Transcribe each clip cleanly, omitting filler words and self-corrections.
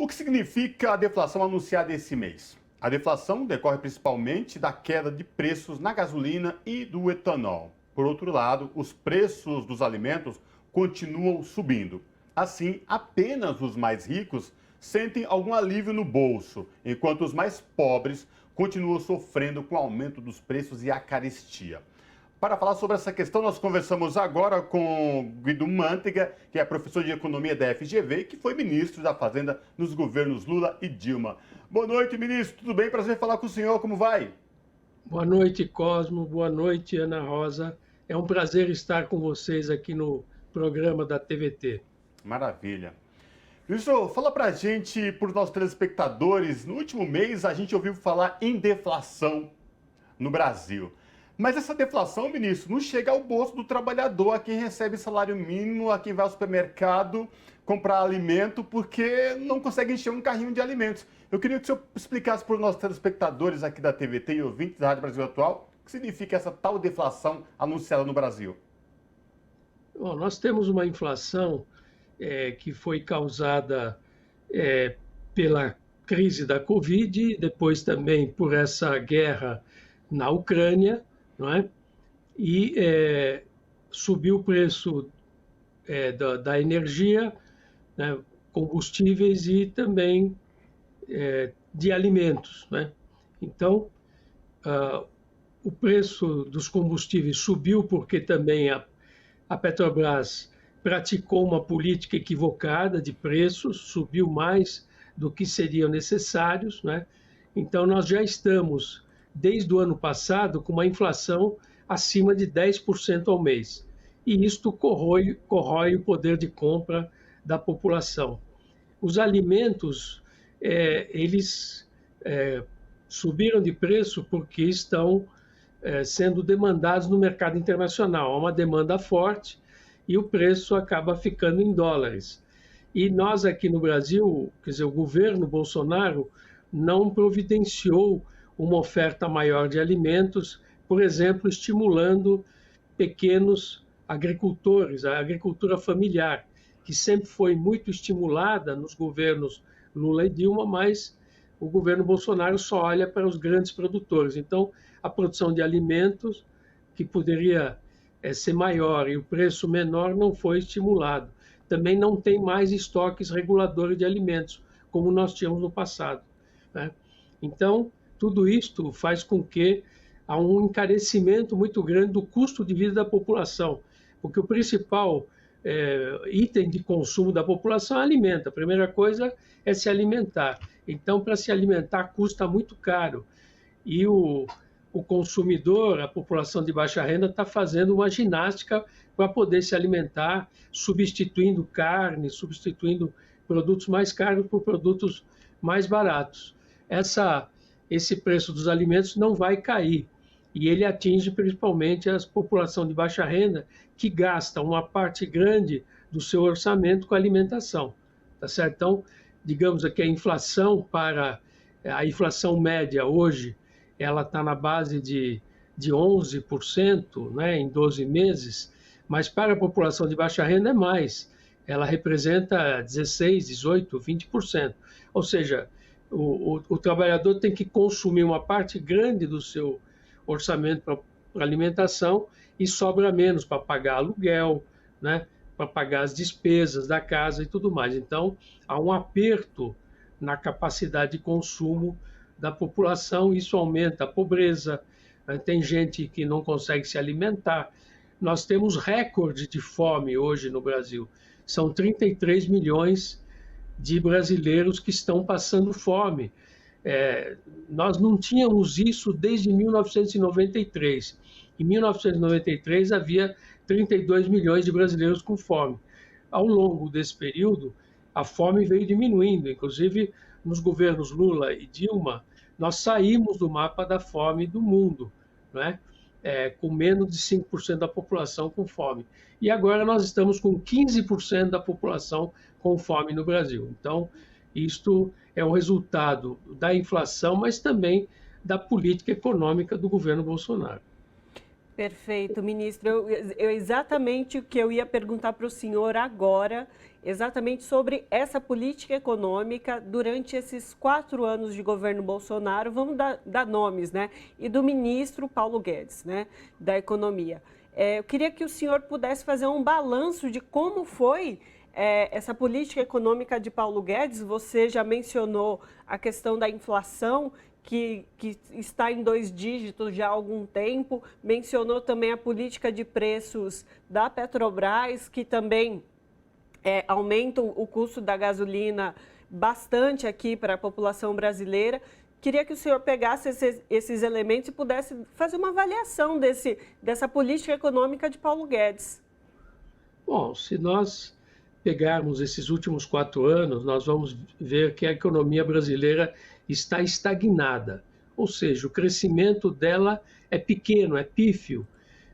O que significa a deflação anunciada esse mês? A deflação decorre principalmente da queda de preços na gasolina e do etanol. Por outro lado, os preços dos alimentos continuam subindo. Assim, apenas os mais ricos sentem algum alívio no bolso, enquanto os mais pobres continuam sofrendo com o aumento dos preços e a carestia. Para falar sobre essa questão, nós conversamos agora com Guido Mantega, que é professor de economia da FGV e que foi ministro da Fazenda nos governos Lula e Dilma. Boa noite, ministro. Tudo bem? Prazer falar com o senhor. Como vai? Boa noite, Cosmo. Boa noite, Ana Rosa. É um prazer estar com vocês aqui no programa da TVT. Maravilha. Ministro, fala pra gente, para os nossos telespectadores, no último mês a gente ouviu falar em deflação no Brasil. Mas essa deflação, ministro, não chega ao bolso do trabalhador, a quem recebe salário mínimo, a quem vai ao supermercado comprar alimento, porque não consegue encher um carrinho de alimentos. Eu queria que o senhor explicasse para os nossos telespectadores aqui da TVT e ouvintes da Rádio Brasil Atual o que significa essa tal deflação anunciada no Brasil. Bom, nós temos uma inflação que foi causada pela crise da Covid, depois também por essa guerra na Ucrânia, não é? E subiu o preço da energia, né, combustíveis e também de alimentos, né? Então, o preço dos combustíveis subiu porque também a Petrobras praticou uma política equivocada de preços, subiu mais do que seriam necessários, né? Então, nós já estamos, desde o ano passado, com uma inflação acima de 10% ao mês. E isto corrói o poder de compra da população. Os alimentos, eles subiram de preço porque estão sendo demandados no mercado internacional. Há uma demanda forte e o preço acaba ficando em dólares. E nós aqui no Brasil, quer dizer, o governo Bolsonaro não providenciou uma oferta maior de alimentos, por exemplo, estimulando pequenos agricultores, a agricultura familiar, que sempre foi muito estimulada nos governos Lula e Dilma, mas o governo Bolsonaro só olha para os grandes produtores. Então, a produção de alimentos, que poderia ser maior e o preço menor, não foi estimulado. Também não tem mais estoques reguladores de alimentos, como nós tínhamos no passado, né? Então, tudo isto faz com que há um encarecimento muito grande do custo de vida da população, porque o principal item de consumo da população é alimento. A primeira coisa é se alimentar. Então, para se alimentar, custa muito caro. E o consumidor, a população de baixa renda, está fazendo uma ginástica para poder se alimentar, substituindo carne, substituindo produtos mais caros por produtos mais baratos. Esse preço dos alimentos não vai cair. E ele atinge principalmente a população de baixa renda, que gasta uma parte grande do seu orçamento com alimentação. Tá certo? Então, digamos que a inflação média hoje, ela está na base de 11%, né, em 12 meses, mas para a população de baixa renda é mais. Ela representa 16%, 18%, 20%. Ou seja, o trabalhador tem que consumir uma parte grande do seu orçamento para alimentação e sobra menos para pagar aluguel, né, para pagar as despesas da casa e tudo mais. Então, há um aperto na capacidade de consumo da população, isso aumenta a pobreza, né? Tem gente que não consegue se alimentar. Nós temos recorde de fome hoje no Brasil. São 33 milhões de brasileiros que estão passando fome. Nós não tínhamos isso desde 1993. Em 1993 havia 32 milhões de brasileiros com fome. Ao longo desse período, a fome veio diminuindo, inclusive nos governos Lula e Dilma, nós saímos do mapa da fome do mundo, né? Com menos de 5% da população com fome. E agora nós estamos com 15% da população com fome no Brasil. Então, isto é um resultado da inflação, mas também da política econômica do governo Bolsonaro. Perfeito, ministro. Exatamente o que eu ia perguntar para o senhor agora exatamente sobre essa política econômica durante esses 4 anos de governo Bolsonaro, vamos dar nomes, né? E do ministro Paulo Guedes, né? Da Economia. Eu queria que o senhor pudesse fazer um balanço de como foi essa política econômica de Paulo Guedes. Você já mencionou a questão da inflação, que está em 2 dígitos já há algum tempo, mencionou também a política de preços da Petrobras, que também aumenta o custo da gasolina bastante aqui para a população brasileira. Queria que o senhor pegasse esses elementos e pudesse fazer uma avaliação dessa política econômica de Paulo Guedes. Bom, se nós pegarmos esses últimos 4 anos, nós vamos ver que a economia brasileira está estagnada, ou seja, o crescimento dela é pequeno, é pífio.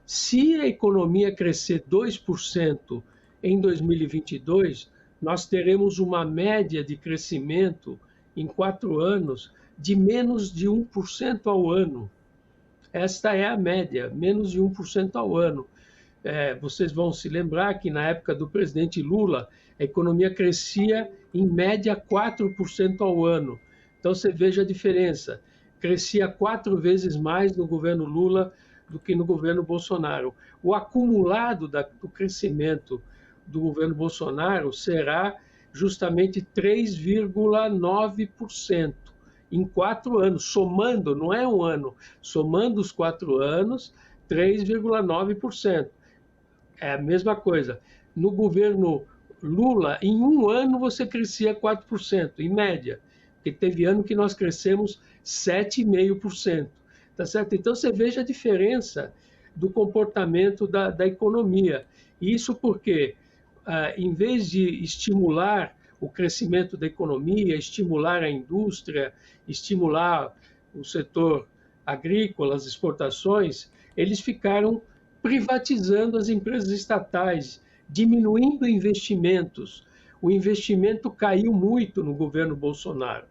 Se a economia crescer 2% em 2022, nós teremos uma média de crescimento em 4 anos de menos de 1% ao ano. Esta é a média, menos de 1% ao ano. Vocês vão se lembrar que na época do presidente Lula, a economia crescia em média 4% ao ano. Então você veja a diferença. Crescia 4 vezes mais no governo Lula do que no governo Bolsonaro. O acumulado do crescimento do governo Bolsonaro será justamente 3,9% em 4 anos, somando, não é um ano, somando os 4 anos, 3,9%. É a mesma coisa. No governo Lula, em um ano você crescia 4%, em média. Porque teve ano que nós crescemos 7,5%. Tá certo? Então você veja a diferença do comportamento da economia. Isso porque, em vez de estimular o crescimento da economia, estimular a indústria, estimular o setor agrícola, as exportações, eles ficaram privatizando as empresas estatais, diminuindo investimentos. O investimento caiu muito no governo Bolsonaro.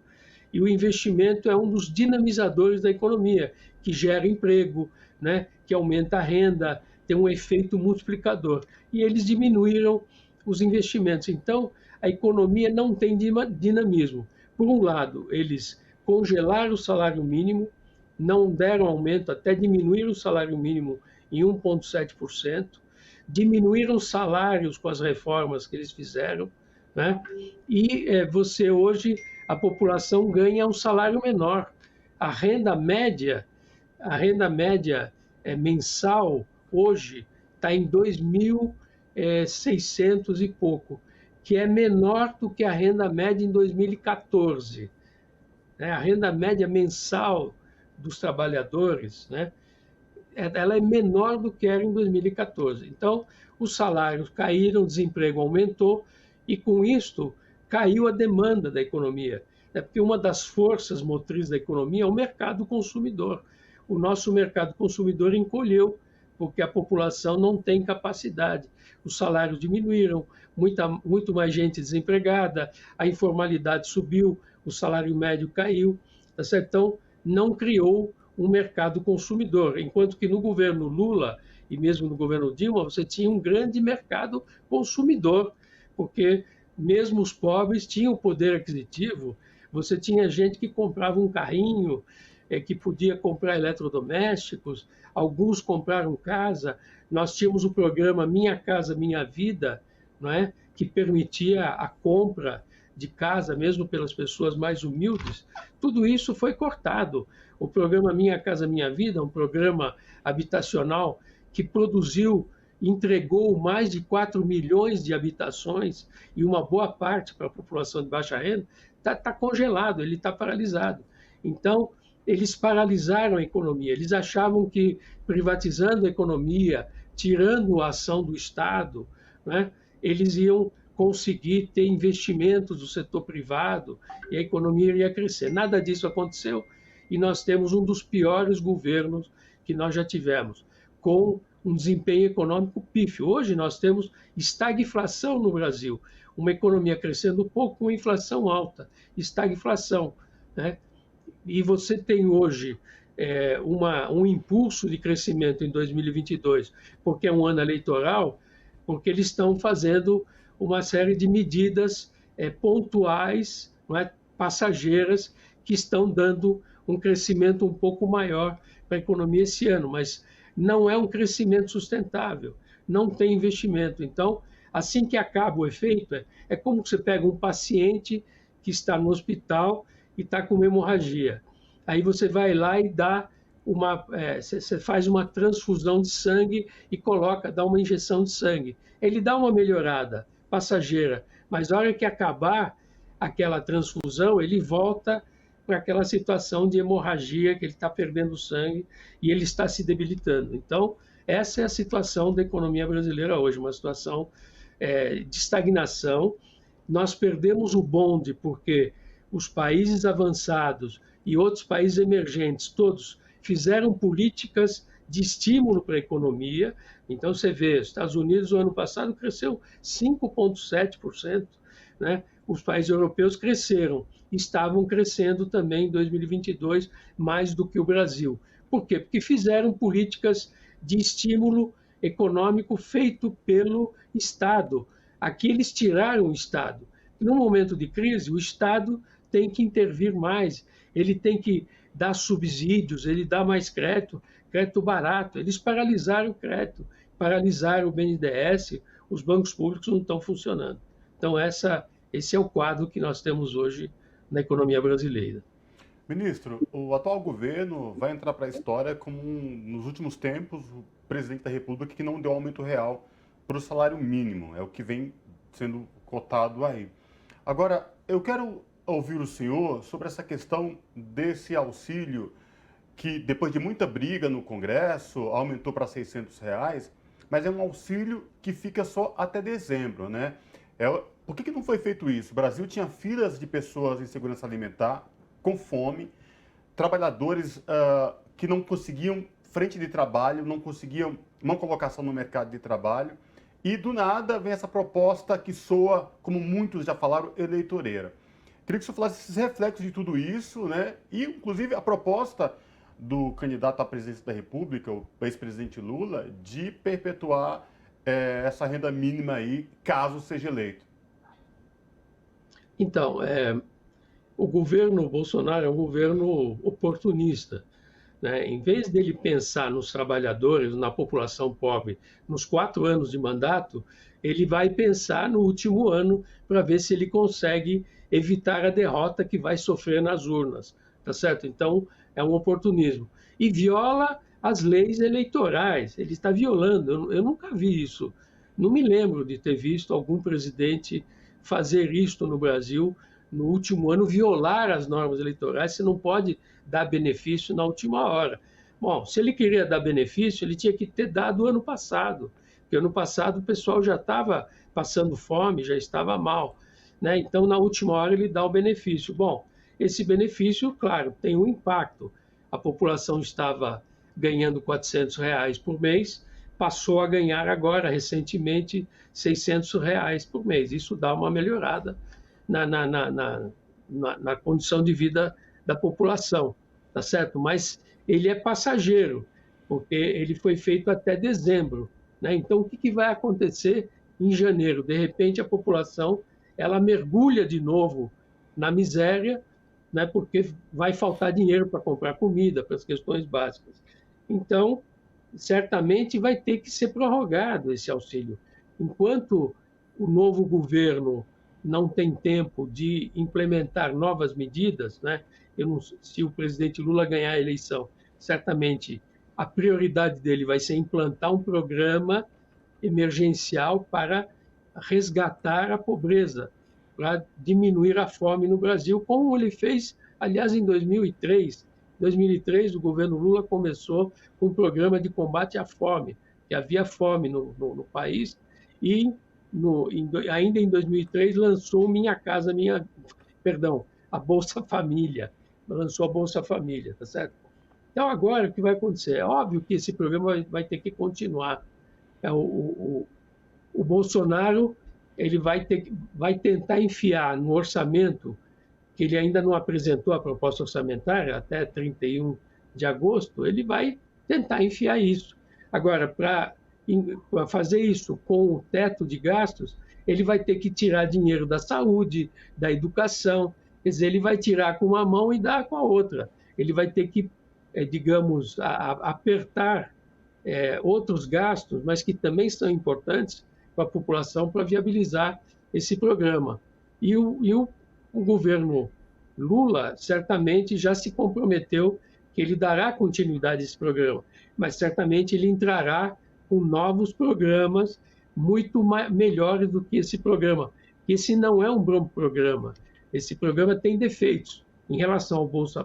E o investimento é um dos dinamizadores da economia, que gera emprego, né, que aumenta a renda, tem um efeito multiplicador. E eles diminuíram os investimentos. Então, a economia não tem dinamismo. Por um lado, eles congelaram o salário mínimo, não deram aumento, até diminuíram o salário mínimo em 1,7%, diminuíram os salários com as reformas que eles fizeram, né? E você hoje, a população ganha um salário menor. A renda média mensal hoje está em 2.600 e pouco, que é menor do que a renda média em 2014. A renda média mensal dos trabalhadores, né, ela é menor do que era em 2014. Então, os salários caíram, o desemprego aumentou e, com isto, caiu a demanda da economia. Porque uma das forças motrizes da economia é o mercado consumidor. O nosso mercado consumidor encolheu porque a população não tem capacidade. Os salários diminuíram, muito mais gente desempregada, a informalidade subiu, o salário médio caiu. Tá certo? Então, não criou um mercado consumidor, enquanto que no governo Lula e mesmo no governo Dilma você tinha um grande mercado consumidor, porque mesmo os pobres tinham poder aquisitivo, você tinha gente que comprava um carrinho, que podia comprar eletrodomésticos, alguns compraram casa, nós tínhamos o programa Minha Casa Minha Vida, não é? Que permitia a compra de casa, mesmo pelas pessoas mais humildes. Tudo isso foi cortado. O programa Minha Casa Minha Vida, um programa habitacional que entregou mais de 4 milhões de habitações e uma boa parte para a população de baixa renda, está congelado, ele está paralisado. Então, eles paralisaram a economia. Eles achavam que privatizando a economia, tirando a ação do Estado, né, eles iam conseguir ter investimentos do setor privado e a economia iria crescer. Nada disso aconteceu e nós temos um dos piores governos que nós já tivemos, com um desempenho econômico pífio. Hoje nós temos estagflação no Brasil, uma economia crescendo pouco com inflação alta, estagflação, né? E você tem hoje um impulso de crescimento em 2022, porque é um ano eleitoral, porque eles estão fazendo uma série de medidas pontuais, não é, passageiras, que estão dando um crescimento um pouco maior para a economia esse ano, mas não é um crescimento sustentável, não tem investimento. Então, assim que acaba o efeito, é como você pega um paciente que está no hospital e está com uma hemorragia. Aí você vai lá e você faz uma transfusão de sangue e dá uma injeção de sangue. Ele dá uma melhorada passageira, mas na hora que acabar aquela transfusão, ele volta para aquela situação de hemorragia, que ele está perdendo sangue e ele está se debilitando. Então, essa é a situação da economia brasileira hoje, uma situação de estagnação. Nós perdemos o bonde porque os países avançados e outros países emergentes, todos fizeram políticas de estímulo para a economia. Então, você vê, os Estados Unidos, no ano passado, cresceu 5,7%, né? Os países europeus cresceram, estavam crescendo também em 2022, mais do que o Brasil. Por quê? Porque fizeram políticas de estímulo econômico feito pelo Estado. Aqui eles tiraram o Estado. No momento de crise, o Estado tem que intervir mais, ele tem que dar subsídios, ele dá mais crédito barato. Eles paralisaram o crédito, paralisaram o BNDES, os bancos públicos não estão funcionando. Então, esse é o quadro que nós temos hoje na economia brasileira. Ministro, o atual governo vai entrar para a história como, nos últimos tempos, o presidente da República que não deu aumento real para o salário mínimo. É o que vem sendo cotado aí. Agora, eu quero ouvir o senhor sobre essa questão desse auxílio que, depois de muita briga no Congresso, aumentou para R$600, mas é um auxílio que fica só até dezembro, né? Por que não foi feito isso? O Brasil tinha filas de pessoas em segurança alimentar, com fome, trabalhadores que não conseguiam frente de trabalho, não conseguiam uma colocação no mercado de trabalho, e do nada vem essa proposta que soa, como muitos já falaram, eleitoreira. Queria que o senhor falasse esses reflexos de tudo isso, né? E, inclusive, a proposta do candidato à presidência da República, o ex-presidente Lula, de perpetuar essa renda mínima aí, caso seja eleito. Então, o governo Bolsonaro é um governo oportunista, né? Em vez dele pensar nos trabalhadores, na população pobre, nos 4 anos de mandato, ele vai pensar no último ano para ver se ele consegue evitar a derrota que vai sofrer nas urnas, tá certo? Então, é um oportunismo. E viola as leis eleitorais, ele está violando. Eu nunca vi isso, não me lembro de ter visto algum presidente fazer isto no Brasil no último ano, violar as normas eleitorais. Você não pode dar benefício na última hora. Bom, se ele queria dar benefício, ele tinha que ter dado ano passado, porque ano passado o pessoal já estava passando fome, já estava mal, né? Então, na última hora, ele dá o benefício. Bom, esse benefício, claro, tem um impacto. A população estava ganhando R$400 por mês, passou a ganhar agora, recentemente, R$600 por mês. Isso dá uma melhorada na condição de vida da população, tá certo? Mas ele é passageiro, porque ele foi feito até dezembro, né? Então, o que vai acontecer em janeiro? De repente, a população ela mergulha de novo na miséria, né? Porque vai faltar dinheiro para comprar comida, para as questões básicas. Então, certamente vai ter que ser prorrogado esse auxílio. Enquanto o novo governo não tem tempo de implementar novas medidas, né? Se o presidente Lula ganhar a eleição, certamente a prioridade dele vai ser implantar um programa emergencial para resgatar a pobreza, para diminuir a fome no Brasil, como ele fez, aliás, em 2003. Em 2003, o governo Lula começou com um programa de combate à fome, que havia fome no país, e ainda em 2003 lançou a Bolsa Família, lançou a Bolsa Família, tá certo? Então agora o que vai acontecer? É óbvio que esse programa vai ter que continuar. O Bolsonaro ele vai tentar enfiar no orçamento, que ele ainda não apresentou a proposta orçamentária até 31 de agosto, ele vai tentar enfiar isso. Agora, para fazer isso com o teto de gastos, ele vai ter que tirar dinheiro da saúde, da educação, quer dizer, ele vai tirar com uma mão e dar com a outra. Ele vai ter que, digamos, apertar outros gastos, mas que também são importantes para a população para viabilizar esse programa. E o governo Lula certamente já se comprometeu que ele dará continuidade a esse programa, mas certamente ele entrará com novos programas muito melhores do que esse programa. Esse não é um bom programa. Esse programa tem defeitos em relação ao Bolsa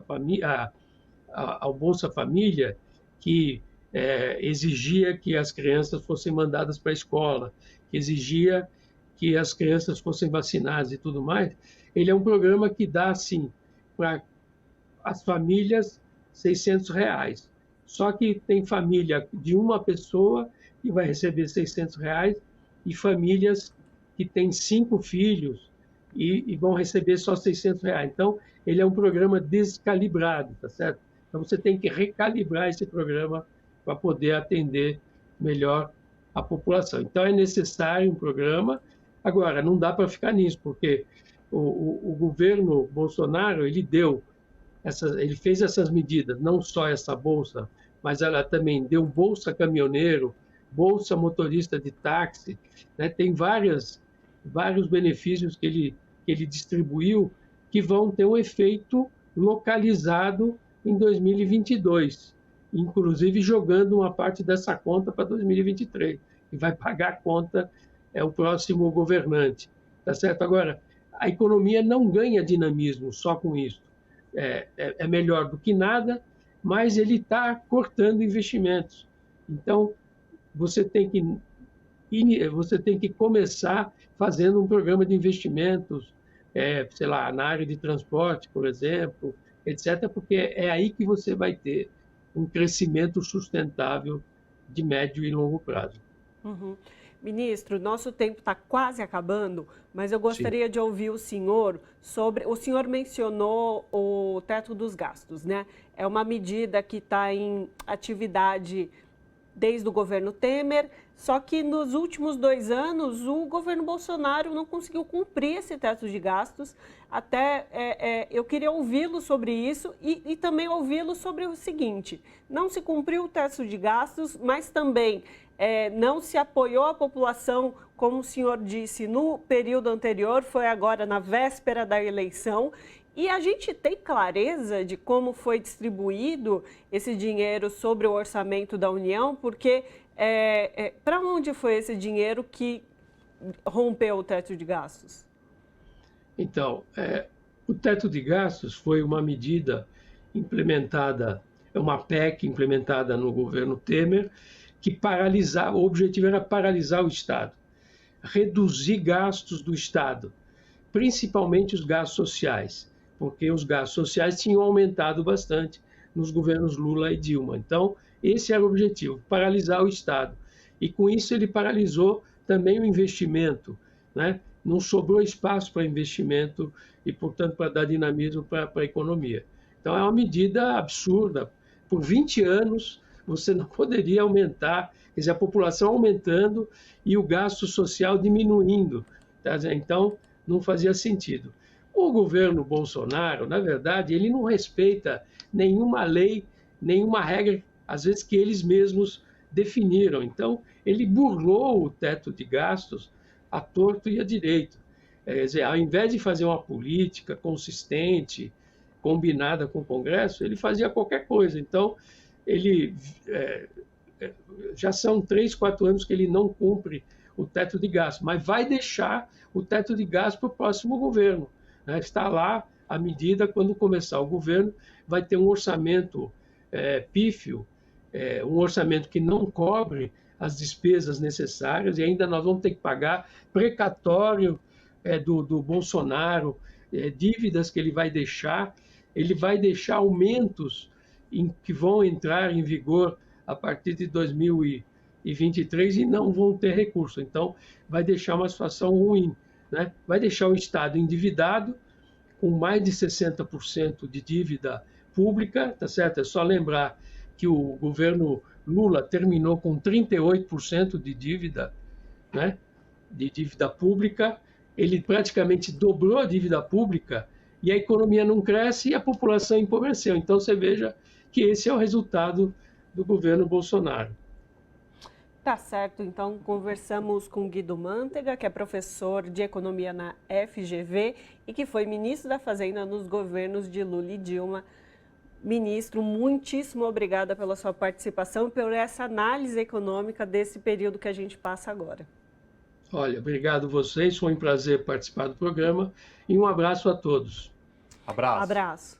Família, que exigia que as crianças fossem mandadas para a escola, que exigia que as crianças fossem vacinadas e tudo mais. Ele é um programa que dá, assim, para as famílias R$600. Só que tem família de uma pessoa que vai receber R$600 e famílias que têm 5 filhos e vão receber só R$600. Então, ele é um programa descalibrado, tá certo? Então, você tem que recalibrar esse programa para poder atender melhor a população. Então, é necessário um programa. Agora, não dá para ficar nisso, porque o governo Bolsonaro, ele fez essas medidas, não só essa bolsa, mas ela também deu bolsa caminhoneiro, bolsa motorista de táxi, né? Tem vários benefícios que ele distribuiu que vão ter um efeito localizado em 2022, inclusive jogando uma parte dessa conta para 2023, e vai pagar a conta o próximo governante, tá certo? Agora, a economia não ganha dinamismo só com isso. É melhor do que nada, mas ele está cortando investimentos. Então, você tem que começar fazendo um programa de investimentos, sei lá, na área de transporte, por exemplo, etc., porque é aí que você vai ter um crescimento sustentável de médio e longo prazo. Uhum. Ministro, nosso tempo está quase acabando, mas eu gostaria de ouvir o senhor sobre... O senhor mencionou o teto dos gastos, né? É uma medida que está em atividade desde o governo Temer, só que nos últimos 2 anos o governo Bolsonaro não conseguiu cumprir esse teto de gastos. Até eu queria ouvi-lo sobre isso e também ouvi-lo sobre o seguinte: não se cumpriu o teto de gastos, mas também não se apoiou a população, como o senhor disse, no período anterior, foi agora na véspera da eleição. E a gente tem clareza de como foi distribuído esse dinheiro sobre o orçamento da União, porque para onde foi esse dinheiro que rompeu o teto de gastos? Então, o teto de gastos foi uma medida implementada, uma PEC implementada no governo Temer, que o objetivo era paralisar o Estado, reduzir gastos do Estado, principalmente os gastos sociais, porque os gastos sociais tinham aumentado bastante nos governos Lula e Dilma. Então, esse era o objetivo, paralisar o Estado. E com isso ele paralisou também o investimento, né? Não sobrou espaço para investimento e, portanto, para dar dinamismo para a economia. Então, é uma medida absurda. Por 20 anos, você não poderia aumentar, quer dizer, a população aumentando e o gasto social diminuindo. Tá? Então, não fazia sentido. O governo Bolsonaro, na verdade, ele não respeita nenhuma lei, nenhuma regra, às vezes que eles mesmos definiram. Então, ele burlou o teto de gastos à torto e à direito. Quer dizer, ao invés de fazer uma política consistente, combinada com o Congresso, ele fazia qualquer coisa. Então, já são 3, 4 anos que ele não cumpre o teto de gastos, mas vai deixar o teto de gastos para o próximo governo. Né? Está lá a medida, quando começar o governo, vai ter um orçamento pífio, um orçamento que não cobre as despesas necessárias, e ainda nós vamos ter que pagar precatório do Bolsonaro, dívidas que ele vai deixar aumentos que vão entrar em vigor a partir de 2023 e não vão ter recurso. Então, vai deixar uma situação ruim, né? Vai deixar o Estado endividado, com mais de 60% de dívida pública, tá certo? É só lembrar que o governo Lula terminou com 38% de dívida, né? de dívida pública, ele praticamente dobrou a dívida pública e a economia não cresce e a população empobreceu. Então, você veja que esse é o resultado do governo Bolsonaro. Tá certo, então conversamos com Guido Mantega, que é professor de economia na FGV e que foi ministro da Fazenda nos governos de Lula e Dilma. Ministro, muitíssimo obrigada pela sua participação e por essa análise econômica desse período que a gente passa agora. Olha, obrigado a vocês, foi um prazer participar do programa e um abraço a todos. Abraço. Abraço.